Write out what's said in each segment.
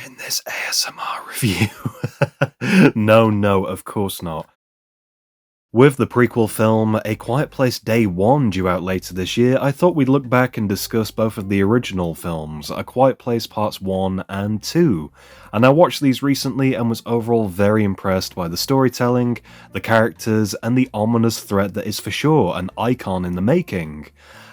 in this ASMR review. No, of course not. With the prequel film A Quiet Place Day 1 due out later this year, I thought we'd look back and discuss both of the original films, A Quiet Place Parts 1 and 2. And I watched these recently and was overall very impressed by the storytelling, the characters, and the ominous threat that is for sure an icon in the making.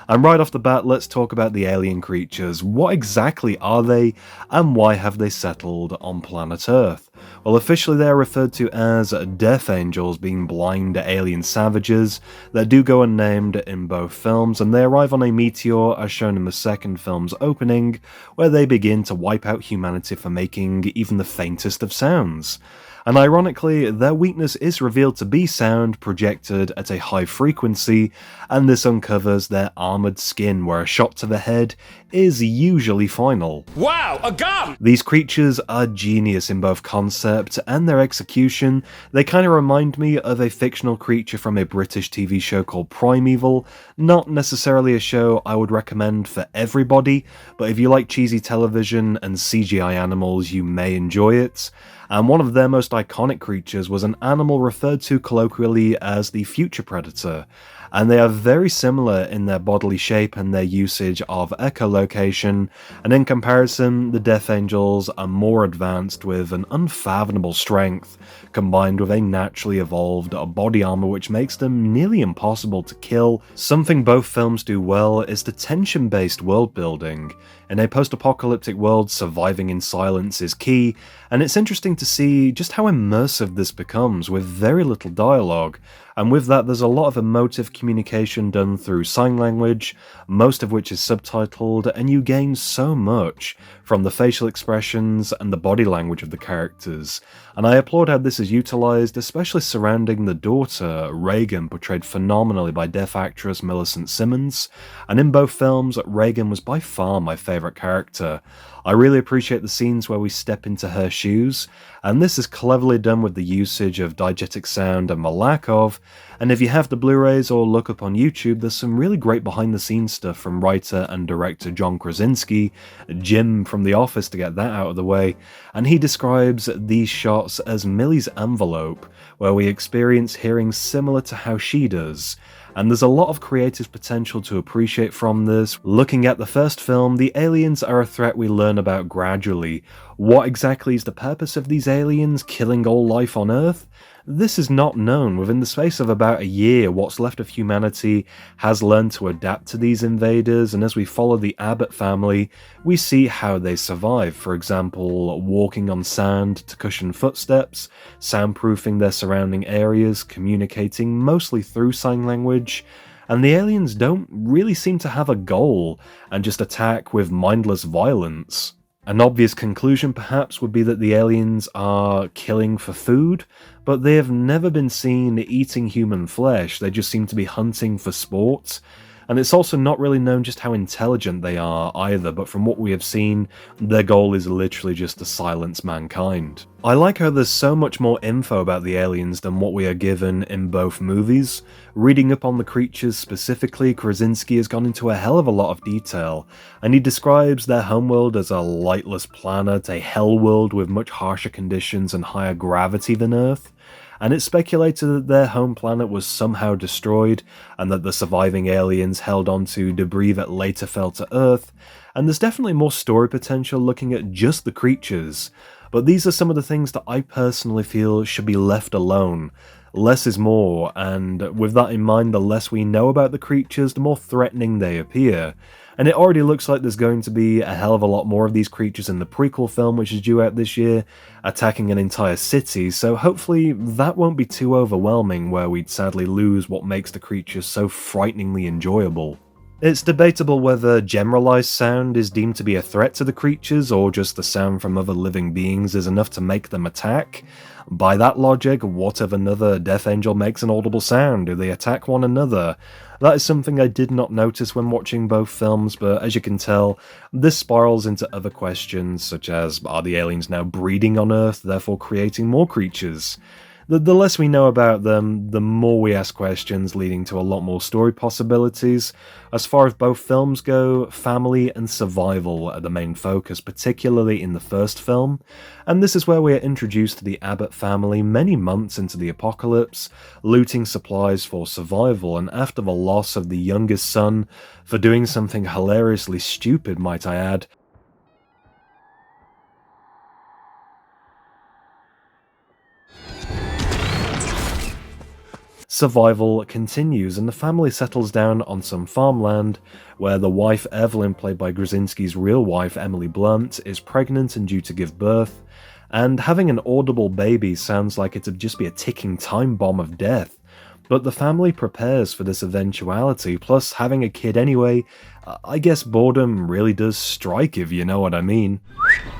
And right off the bat, let's talk about the alien creatures. What exactly are they, and why have they settled on planet Earth? Well, officially they are referred to as Death Angels, being blind alien savages that do go unnamed in both films, and they arrive on a meteor as shown in the second film's opening, where they begin to wipe out humanity for making even the faintest of sounds. And ironically, their weakness is revealed to be sound projected at a high frequency, and this uncovers their armoured skin, where a shot to the head is usually final. Wow, a gun! These creatures are genius in both concept and their execution. They kind of remind me of a fictional creature from a British TV show called Primeval. Not necessarily a show I would recommend for everybody, but if you like cheesy television and CGI animals, you may enjoy it. And one of their most iconic creatures was an animal referred to colloquially as the future predator, and they are very similar in their bodily shape and their usage of echolocation, and in comparison, the Death Angels are more advanced with an unfathomable strength, combined with a naturally evolved body armor which makes them nearly impossible to kill. Something both films do well is the tension-based world building. In a post-apocalyptic world, surviving in silence is key, and it's interesting to see just how immersive this becomes with very little dialogue, and with that there's a lot of emotive communication done through sign language, most of which is subtitled, and you gain so much from the facial expressions and the body language of the characters. And I applaud how this is utilised, especially surrounding the daughter, Reagan, portrayed phenomenally by deaf actress Millicent Simmons, and in both films, Reagan was by far my favourite character. I really appreciate the scenes where we step into her shoes, and this is cleverly done with the usage of diegetic sound and the lack of, and if you have the Blu-rays or look up on YouTube, there's some really great behind-the-scenes stuff from writer and director John Krasinski, Jim from The Office to get that out of the way, and he describes these shots as Millie's envelope, where we experience hearing similar to how she does. And there's a lot of creative potential to appreciate from this. Looking at the first film, the aliens are a threat we learn about gradually. What exactly is the purpose of these aliens killing all life on Earth? This is not known. Within the space of about a year, what's left of humanity has learned to adapt to these invaders, and as we follow the Abbott family, we see how they survive. For example, walking on sand to cushion footsteps, soundproofing their surrounding areas, communicating mostly through sign language, and the aliens don't really seem to have a goal, and just attack with mindless violence. An obvious conclusion perhaps would be that the aliens are killing for food, but they have never been seen eating human flesh, they just seem to be hunting for sport. And it's also not really known just how intelligent they are either, but from what we have seen, their goal is literally just to silence mankind. I like how there's so much more info about the aliens than what we are given in both movies. Reading up on the creatures specifically, Krasinski has gone into a hell of a lot of detail, and he describes their homeworld as a lightless planet, a hell world with much harsher conditions and higher gravity than Earth. And it's speculated that their home planet was somehow destroyed, and that the surviving aliens held onto debris that later fell to Earth, and there's definitely more story potential looking at just the creatures, but these are some of the things that I personally feel should be left alone. Less is more, and with that in mind, the less we know about the creatures, the more threatening they appear. And it already looks like there's going to be a hell of a lot more of these creatures in the prequel film, which is due out this year, attacking an entire city, so hopefully that won't be too overwhelming where we'd sadly lose what makes the creatures so frighteningly enjoyable. It's debatable whether generalized sound is deemed to be a threat to the creatures, or just the sound from other living beings is enough to make them attack. By that logic, what if another Death Angel makes an audible sound? Do they attack one another? That is something I did not notice when watching both films, but as you can tell, this spirals into other questions, such as, are the aliens now breeding on Earth, therefore creating more creatures? The less we know about them, the more we ask questions, leading to a lot more story possibilities. As far as both films go, family and survival are the main focus, particularly in the first film, and this is where we are introduced to the Abbott family many months into the apocalypse, looting supplies for survival, and after the loss of the youngest son, for doing something hilariously stupid, might I add. Survival continues, and the family settles down on some farmland where the wife Evelyn, played by Krasinski's real wife Emily Blunt, is pregnant and due to give birth, and having an audible baby sounds like it'd just be a ticking time bomb of death. But the family prepares for this eventuality, plus having a kid anyway, I guess boredom really does strike, if you know what I mean.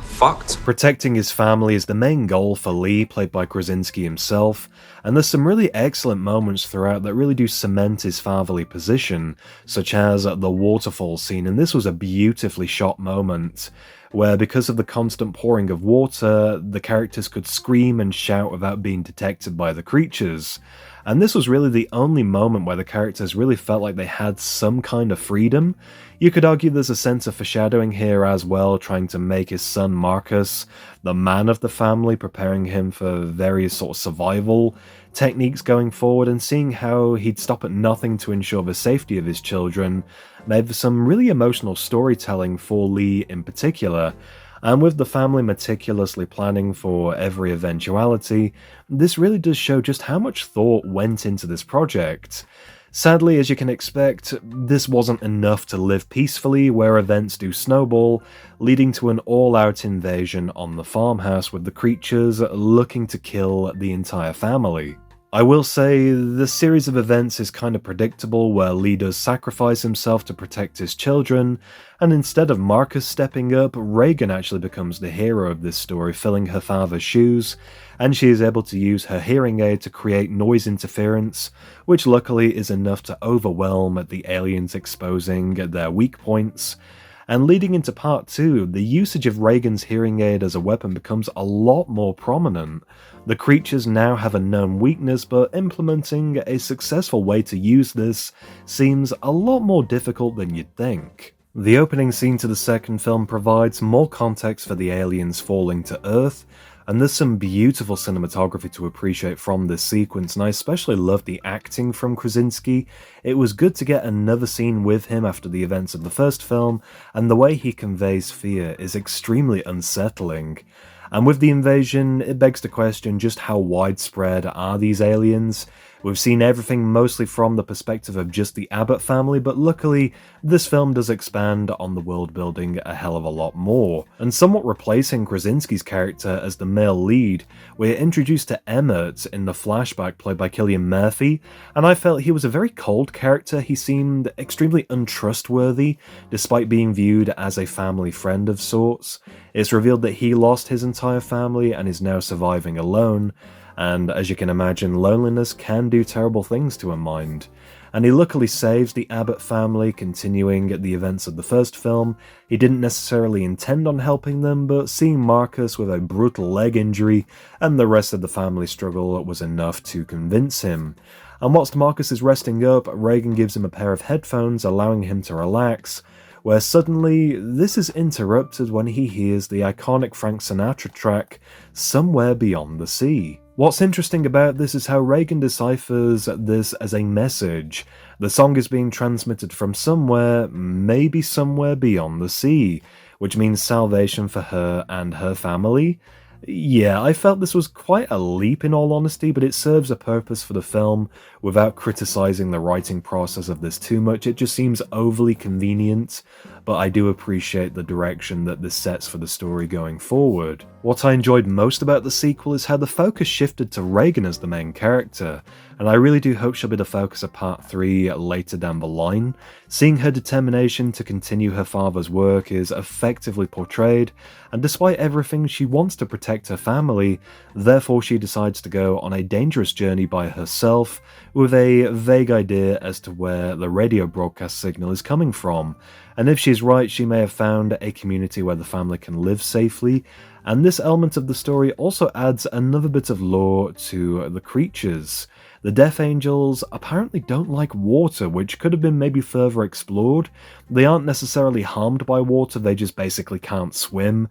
Fucked. Protecting his family is the main goal for Lee, played by Krasinski himself, and there's some really excellent moments throughout that really do cement his fatherly position, such as the waterfall scene, and this was a beautifully shot moment, where because of the constant pouring of water, the characters could scream and shout without being detected by the creatures. And this was really the only moment where the characters really felt like they had some kind of freedom. You could argue there's a sense of foreshadowing here as well, trying to make his son Marcus the man of the family, preparing him for various sort of survival techniques going forward, and seeing how he'd stop at nothing to ensure the safety of his children made for some really emotional storytelling for Lee in particular. And with the family meticulously planning for every eventuality, this really does show just how much thought went into this project. Sadly, as you can expect, this wasn't enough to live peacefully, where events do snowball, leading to an all-out invasion on the farmhouse with the creatures looking to kill the entire family. I will say, the series of events is kind of predictable, where Lee does sacrifice himself to protect his children, and instead of Marcus stepping up, Reagan actually becomes the hero of this story, filling her father's shoes, and she is able to use her hearing aid to create noise interference, which luckily is enough to overwhelm the aliens, exposing their weak points. And leading into part 2, the usage of Reagan's hearing aid as a weapon becomes a lot more prominent. The creatures now have a known weakness, but implementing a successful way to use this seems a lot more difficult than you'd think. The opening scene to the second film provides more context for the aliens falling to Earth, and there's some beautiful cinematography to appreciate from this sequence, and I especially loved the acting from Krasinski. It was good to get another scene with him after the events of the first film, and the way he conveys fear is extremely unsettling. And with the invasion, it begs the question, just how widespread are these aliens? We've seen everything mostly from the perspective of just the Abbott family, but luckily, this film does expand on the world building a hell of a lot more. And somewhat replacing Krasinski's character as the male lead, we're introduced to Emmett in the flashback played by Cillian Murphy, and I felt he was a very cold character. He seemed extremely untrustworthy, despite being viewed as a family friend of sorts. It's revealed that he lost his entire family and is now surviving alone, and as you can imagine, loneliness can do terrible things to a mind. And he luckily saves the Abbott family, continuing the events of the first film. He didn't necessarily intend on helping them, but seeing Marcus with a brutal leg injury and the rest of the family struggle was enough to convince him. And whilst Marcus is resting up, Reagan gives him a pair of headphones, allowing him to relax, where suddenly this is interrupted when he hears the iconic Frank Sinatra track, Somewhere Beyond the Sea. What's interesting about this is how Reagan deciphers this as a message. The song is being transmitted from somewhere, maybe somewhere beyond the sea, which means salvation for her and her family. Yeah, I felt this was quite a leap in all honesty, but it serves a purpose for the film without criticizing the writing process of this too much. It just seems overly convenient, but I do appreciate the direction that this sets for the story going forward. What I enjoyed most about the sequel is how the focus shifted to Reagan as the main character, and I really do hope she'll be the focus of part 3 later down the line. Seeing her determination to continue her father's work is effectively portrayed, and despite everything, she wants to protect her family, therefore she decides to go on a dangerous journey by herself, with a vague idea as to where the radio broadcast signal is coming from. And if she's right, she may have found a community where the family can live safely, And this element of the story also adds another bit of lore to the creatures. The Death Angels apparently don't like water, which could have been maybe further explored. They aren't necessarily harmed by water, they just basically can't swim.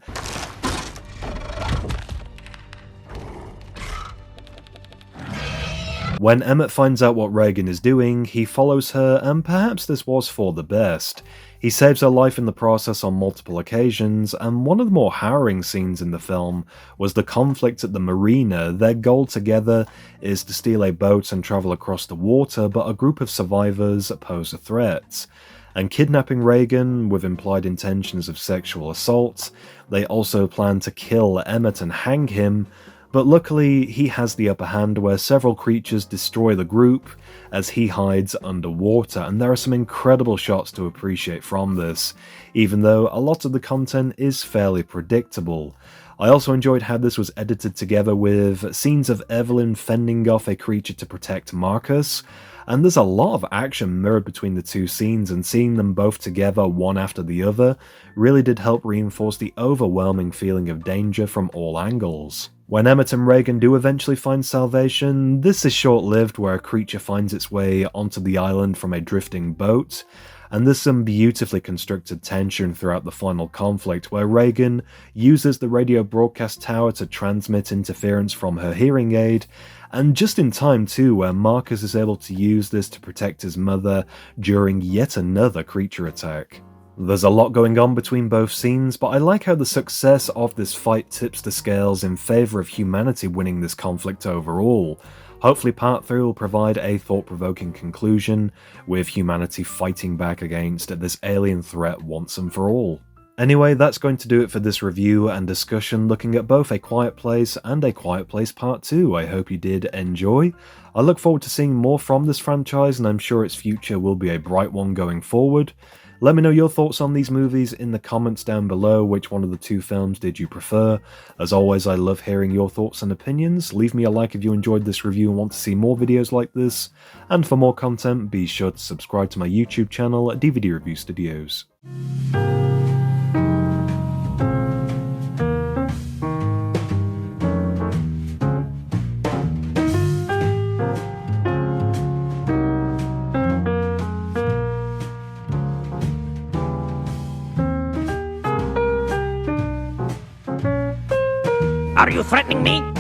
When Emmett finds out what Reagan is doing, he follows her, and perhaps this was for the best. He saves her life in the process on multiple occasions, and one of the more harrowing scenes in the film was the conflict at the marina. Their goal together is to steal a boat and travel across the water, but a group of survivors pose a threat. And kidnapping Reagan with implied intentions of sexual assault, they also plan to kill Emmett and hang him, but luckily he has the upper hand where several creatures destroy the group as he hides underwater, and there are some incredible shots to appreciate from this, even though a lot of the content is fairly predictable. I also enjoyed how this was edited together with scenes of Evelyn fending off a creature to protect Marcus, and there's a lot of action mirrored between the two scenes, and seeing them both together one after the other really did help reinforce the overwhelming feeling of danger from all angles. When Emmett and Reagan do eventually find salvation, this is short-lived where a creature finds its way onto the island from a drifting boat, and there's some beautifully constructed tension throughout the final conflict where Reagan uses the radio broadcast tower to transmit interference from her hearing aid, and just in time too, where Marcus is able to use this to protect his mother during yet another creature attack. There's a lot going on between both scenes, but I like how the success of this fight tips the scales in favour of humanity winning this conflict overall. Hopefully part 3 will provide a thought-provoking conclusion, with humanity fighting back against this alien threat once and for all. Anyway, that's going to do it for this review and discussion looking at both A Quiet Place and A Quiet Place Part 2. I hope you did enjoy. I look forward to seeing more from this franchise, and I'm sure its future will be a bright one going forward. Let me know your thoughts on these movies in the comments down below. Which one of the two films did you prefer? As always, I love hearing your thoughts and opinions. Leave me a like if you enjoyed this review and want to see more videos like this. And for more content, be sure to subscribe to my YouTube channel, DVD Review Studios. Are you threatening me?